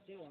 ఇగో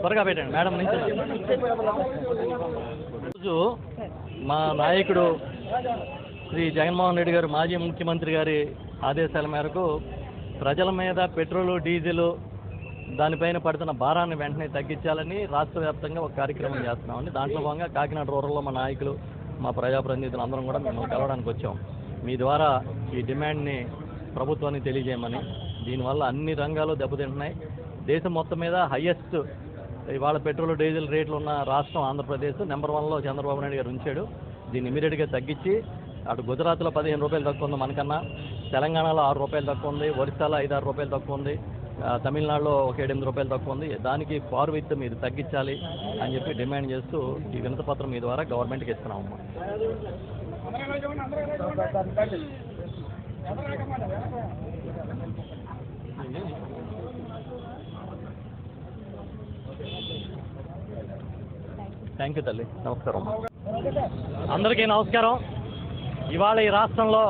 త్వరగా పెట్టండి మేడం నుంచి. రోజు మా నాయకుడు శ్రీ జగన్మోహన్ రెడ్డి గారు మాజీ ముఖ్యమంత్రి గారి ఆదేశాల మేరకు ప్రజల మీద పెట్రోలు డీజిల్ దానిపైన పడుతున్న భారాన్ని వెంటనే తగ్గించాలని రాష్ట్ర వ్యాప్తంగా ఒక కార్యక్రమం చేస్తున్నామండి. దాంట్లో భాగంగా కాకినాడ రూరల్లో మా నాయకులు మా ప్రజాప్రతినిధులు అందరం కూడా మేము కలవడానికి వచ్చాం. మీ ద్వారా ఈ డిమాండ్ని ప్రభుత్వానికి తెలియజేయమని. దీనివల్ల అన్ని రంగాలు దెబ్బతింటున్నాయి. దేశం మొత్తం మీద హయ్యెస్ట్ ఇవాళ పెట్రోల్ డీజిల్ రేట్లు ఉన్న రాష్ట్రం ఆంధ్రప్రదేశ్. నెంబర్ 1లో చంద్రబాబు నాయుడు గారు ఉంచాడు. దీన్ని ఇమీడియట్గా తగ్గించి అటు గుజరాత్లో 15 రూపాయలు తక్కువ ఉంది మనకన్నా, తెలంగాణలో 6 రూపాయలు తక్కువ ఉంది, ఒరిస్సాలో 5-6 రూపాయలు తక్కువ ఉంది, తమిళనాడులో 7-8 రూపాయలు తక్కువ ఉంది. దానికి ఫార్విత్ మీరు తగ్గించాలి అని చెప్పి డిమాండ్ చేస్తూ ఈ వినతిపత్రం మీ ద్వారా గవర్నమెంట్కి ఇస్తున్నామమ్మా. థ్యాంక్ యూ తల్లి. నమస్కారం. అందరికీ నమస్కారం. ఇవాళ ఈ రాష్ట్రంలో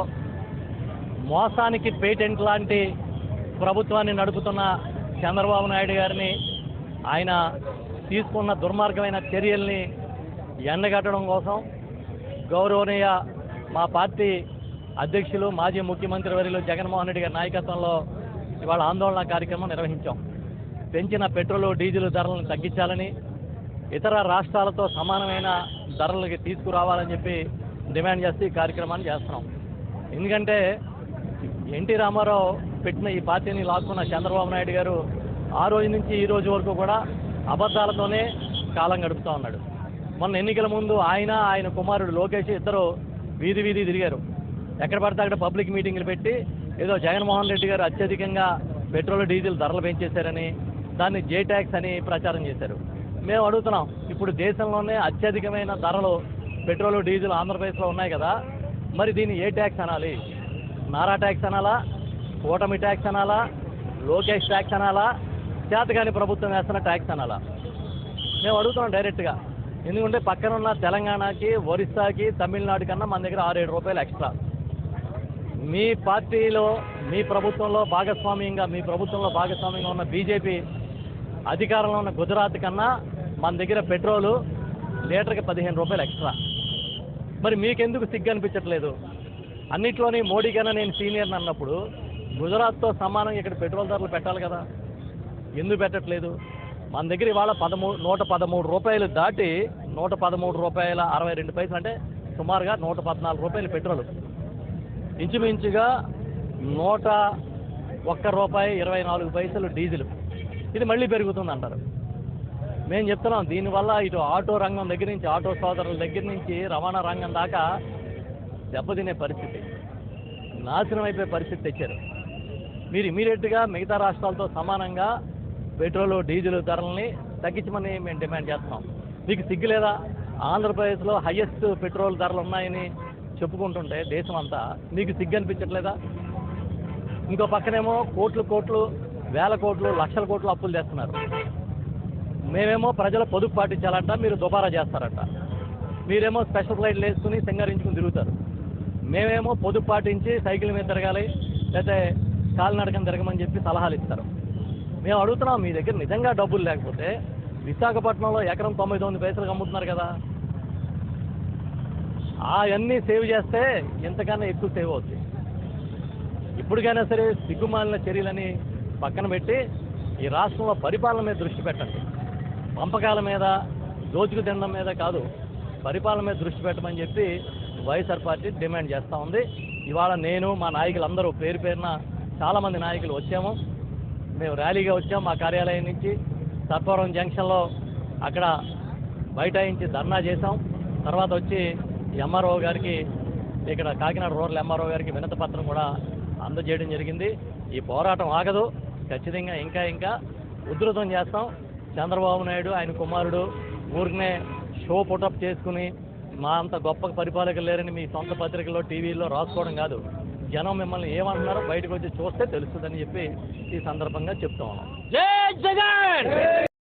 మోసానికి పేటెంట్ లాంటి ప్రభుత్వాన్ని నడుపుతున్న చంద్రబాబు నాయుడు గారిని, ఆయన తీసుకున్న దుర్మార్గమైన చర్యల్ని ఎండగట్టడం కోసం గౌరవనీయ మా పార్టీ అధ్యక్షులు మాజీ ముఖ్యమంత్రి వర్యులు జగన్మోహన్ రెడ్డి గారి నాయకత్వంలో ఇవాళ ఆందోళన కార్యక్రమం నిర్వహించాం. పెంచిన పెట్రోలు డీజిల్ ధరలను తగ్గించాలని, ఇతర రాష్ట్రాలతో సమానమైన ధరలకి తీసుకురావాలని చెప్పి డిమాండ్ చేస్తూ ఈ కార్యక్రమాన్ని చేస్తున్నాం. ఎందుకంటే ఎన్టీ రామారావు పెట్టిన ఈ పార్టీని లాక్కున్న చంద్రబాబు నాయుడు గారు ఆ రోజు నుంచి ఈ రోజు వరకు కూడా అబద్ధాలతోనే కాలం గడుపుతూ ఉన్నాడు. మొన్న ఎన్నికల ముందు ఆయన కుమారుడు లోకేష్ ఇద్దరు వీధి తిరిగారు. ఎక్కడ పడితే అక్కడ పబ్లిక్ మీటింగ్లు పెట్టి ఏదో జగన్మోహన్ రెడ్డి గారు అత్యధికంగా పెట్రోల్ డీజిల్ ధరలు పెంచేశారని, దాన్ని జే ట్యాక్స్ అని ప్రచారం చేశారు. మేము అడుగుతున్నాం, ఇప్పుడు దేశంలోనే అత్యధికమైన ధరలు పెట్రోల్ డీజిల్ ఆంధ్రప్రదేశ్లో ఉన్నాయి కదా, మరి దీన్ని ఏ ట్యాక్స్ అనాలి? నారా ట్యాక్స్ అనాలా, కూటమి ట్యాక్స్ అనాలా, లోకేష్ ట్యాక్స్ అనాలా, చేతగాని ప్రభుత్వం వేస్తున్న ట్యాక్స్ అనాలా? మేము అడుగుతున్నాం డైరెక్ట్గా. ఎందుకంటే పక్కనున్న తెలంగాణకి, ఒరిస్సాకి, తమిళనాడు కన్నా మన దగ్గర 6-7 రూపాయలు ఎక్స్ట్రా. మీ పార్టీలో మీ ప్రభుత్వంలో భాగస్వామ్యంగా ఉన్న బీజేపీ అధికారంలో ఉన్న గుజరాత్ కన్నా మన దగ్గర పెట్రోలు లీటర్కి 15 రూపాయలు ఎక్స్ట్రా. మరి మీకెందుకు సిగ్గు అనిపించట్లేదు? అన్నిట్లోని మోడీ కన్నా నేను సీనియర్ అన్నప్పుడు గుజరాత్తో సమానంగా ఇక్కడ పెట్రోల్ ధరలు పెట్టాలి కదా, ఎందుకు పెట్టట్లేదు? మన దగ్గర ఇవాళ 113 రూపాయలు దాటి 113 రూపాయల 62 పైసలు, అంటే సుమారుగా 114 రూపాయలు పెట్రోలు, ఇంచుమించుగా 101 రూపాయి 24 పైసలు డీజిల్. ఇది మళ్ళీ పెరుగుతుంది అంటారు. మేము చెప్తున్నాం దీనివల్ల ఇటు ఆటో రంగం దగ్గర నుంచి ఆటో సోదరుల దగ్గర నుంచి రవాణా రంగం దాకా దెబ్బతినే పరిస్థితి, నాశనం అయిపోయే పరిస్థితి తెచ్చారు. మీరు ఇమీడియట్గా మిగతా రాష్ట్రాలతో సమానంగా పెట్రోలు డీజిల్ ధరల్ని తగ్గించమని మేము డిమాండ్ చేస్తున్నాం. మీకు సిగ్గు లేదా? ఆంధ్రప్రదేశ్లో హయ్యెస్ట్ పెట్రోల్ ధరలు ఉన్నాయని చెప్పుకుంటుంటే దేశం అంతా మీకు సిగ్గు అనిపించట్లేదా? ఇంకో పక్కనేమో కోట్లు వేల కోట్లు లక్షల కోట్లు అప్పులు చేస్తున్నారు. మేమేమో ప్రజల పొదుపు పాటించాలంట, మీరు దుబారా చేస్తారట. మీరేమో స్పెషల్ ఫ్లైట్లు వేసుకుని సింగరించుకుని తిరుగుతారు. మేమేమో పొదుపు పాటించి సైకిల్ మీద తిరగాలి లేకపోతే కాలినడకని తిరగమని చెప్పి సలహాలు ఇస్తారు. మేము అడుగుతున్నాం, మీ దగ్గర నిజంగా డబ్బులు లేకపోతే విశాఖపట్నంలో ఎకరం 99 పైసలకు అమ్ముతున్నారు కదా, అవన్నీ సేవ్ చేస్తే ఎంతకన్నా ఎక్కువ సేవ్ అవుతుంది. ఇప్పటికైనా సరే సిగ్గుమాలిన చర్యలని పక్కన పెట్టి ఈ రాష్ట్రంలో పరిపాలన మీద దృష్టి పెట్టండి. పంపకాల మీద దోచుకు తినడం మీద కాదు, పరిపాలన మీద దృష్టి పెట్టమని చెప్పి వైఎస్ఆర్ పార్టీ డిమాండ్ చేస్తూ ఉంది. ఇవాళ నేను మా నాయకులందరూ పేరు పేరున చాలామంది నాయకులు వచ్చాము. మేము ర్యాలీగా వచ్చాము మా కార్యాలయం నుంచి. సర్పవరం జంక్షన్లో అక్కడ బైఠాయించి ధర్నా చేసాం. తర్వాత వచ్చి ఎంఆర్ఓ గారికి, ఇక్కడ కాకినాడ రూరల్ ఎంఆర్ఓ గారికి వినతి పత్రం కూడా అందజేయడం జరిగింది. ఈ పోరాటం ఆగదు, ఖచ్చితంగా ఇంకా ఉధృతం చేస్తాం. చంద్రబాబు నాయుడు ఆయన కుమారుడు ఊరికనే షో పుటప్ చేసుకుని మా అంత గొప్ప పరిపాలకులు లేరని మీ సొంత పత్రికల్లో టీవీల్లో రాసుకోవడం కాదు, జనం మిమ్మల్ని ఏమంటున్నారో బయటకు వచ్చి చూస్తే తెలుస్తుందని చెప్పి ఈ సందర్భంగా చెప్తా ఉన్నాం. జై జగన్.